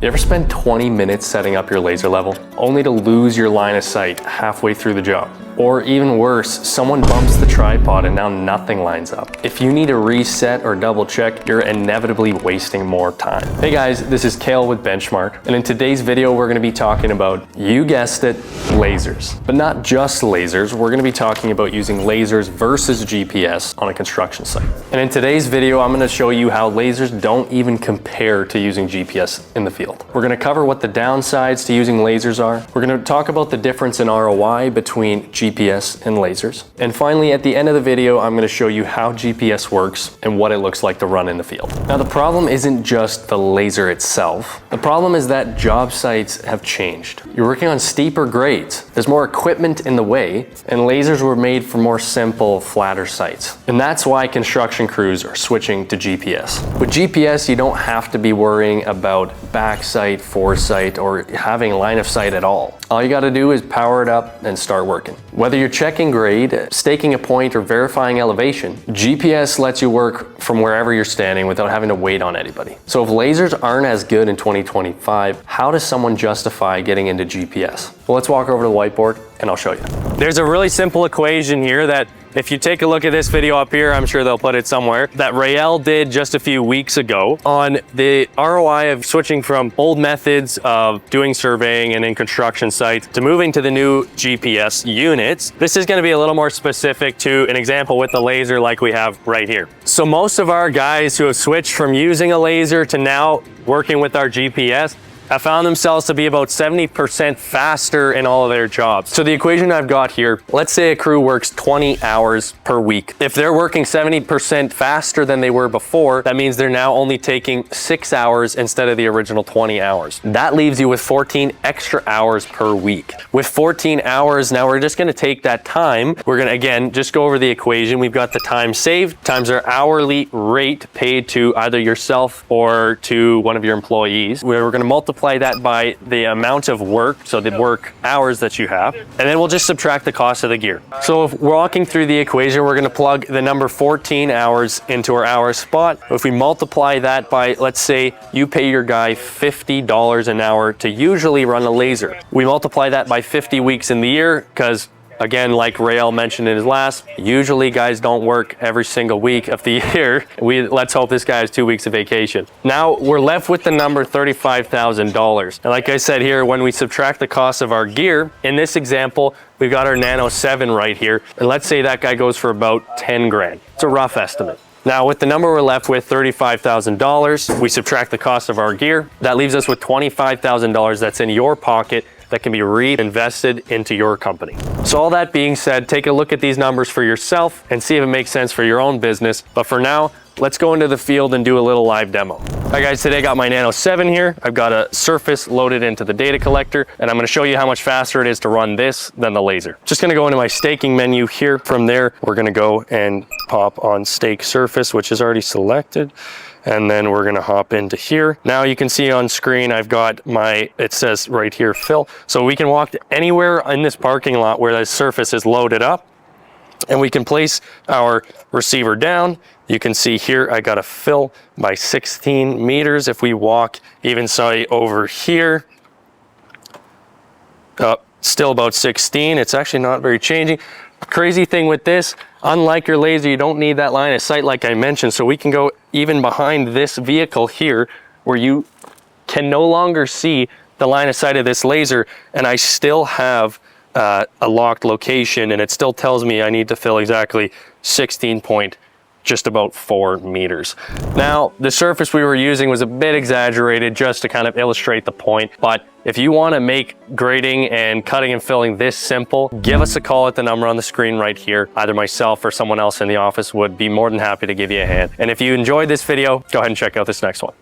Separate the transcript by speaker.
Speaker 1: You ever spend 20 minutes setting up your laser level, only to lose your line of sight halfway through the job? Or even worse, someone bumps the tripod and now nothing lines up. If you need to reset or double check, you're inevitably wasting more time. Hey guys, this is Kale with Benchmark, and in today's video we're going to be talking about, you guessed it, lasers. But not just lasers, we're going to be talking about using lasers versus GPS on a construction site. And in today's video I'm going to show you how lasers don't even compare to using GPS in the field. We're going to cover what the downsides to using lasers are. We're going to talk about the difference in ROI between GPS and lasers. And finally, at the end of the video, I'm going to show you how GPS works and what it looks like to run in the field. Now, the problem isn't just the laser itself. The problem is that job sites have changed. You're working on steeper grades. There's more equipment in the way, and lasers were made for more simple, flatter sites. And that's why construction crews are switching to GPS. With GPS, you don't have to be worrying about backsight, foresight, or having line of sight at all. All you got to do is power it up and start working. Whether you're checking grade, staking a point, or verifying elevation, GPS lets you work from wherever you're standing without having to wait on anybody. So if lasers aren't as good in 2025, how does someone justify getting into GPS? Well, let's walk over to the whiteboard and I'll show you. There's a really simple equation here that if you take a look at this video up here, I'm sure they'll put it somewhere, that Rael did just a few weeks ago on the ROI of switching from old methods of doing surveying and in construction sites to moving to the new GPS units. This is going to be a little more specific to an example with the laser like we have right here. So most of our guys who have switched from using a laser to now working with our GPS have found themselves to be about 70% faster in all of their jobs. So the equation I've got here, let's say a crew works 20 hours per week. If they're working 70% faster than they were before, that means they're now only taking 6 hours instead of the original 20 hours. That leaves you with 14 extra hours per week. With 14 hours, now we're just gonna take that time. We're gonna, again, just go over the equation. We've got the time saved times our hourly rate paid to either yourself or to one of your employees. We're gonna multiply that by the amount of work, so the work hours that you have, and then we'll just subtract the cost of the gear. So if we're walking through the equation, we're going to plug the number 14 hours into our hour spot. If we multiply that by, let's say you pay your guy $50 an hour to usually run a laser. We multiply that by 50 weeks in the year, because again, like Rael mentioned in his last, usually guys don't work every single week of the year. Let's hope this guy has 2 weeks of vacation. Now we're left with the number $35,000. And like I said here, when we subtract the cost of our gear, in this example, we've got our Nano 7 right here. And let's say that guy goes for about 10 grand. It's a rough estimate. Now with the number we're left with, $35,000, we subtract the cost of our gear. That leaves us with $25,000 that's in your pocket that can be reinvested into your company. So all that being said, take a look at these numbers for yourself and see if it makes sense for your own business. But for now, let's go into the field and do a little live demo. All right guys, today I got my Nano 7 here. I've got a surface loaded into the data collector, and I'm gonna show you how much faster it is to run this than the laser. Just gonna go into my staking menu here. From there, we're gonna go and pop on stake surface, which is already selected. And then we're gonna hop into here. Now you can see on screen, I've got it says right here, fill. So we can walk anywhere in this parking lot where the surface is loaded up, and we can place our receiver down. You can see here, I got a fill by 16 meters. If we walk even say over here, still about 16. It's actually not very changing. Crazy thing with this, unlike your laser, you don't need that line of sight like I mentioned, so we can go even behind this vehicle here where you can no longer see the line of sight of this laser, and I still have a locked location, and it still tells me I need to fill exactly 16.4 meters. Now, the surface we were using was a bit exaggerated just to kind of illustrate the point, but if you want to make grading and cutting and filling this simple, give us a call at the number on the screen right here. Either myself or someone else in the office would be more than happy to give you a hand. And if you enjoyed this video, go ahead and check out this next one.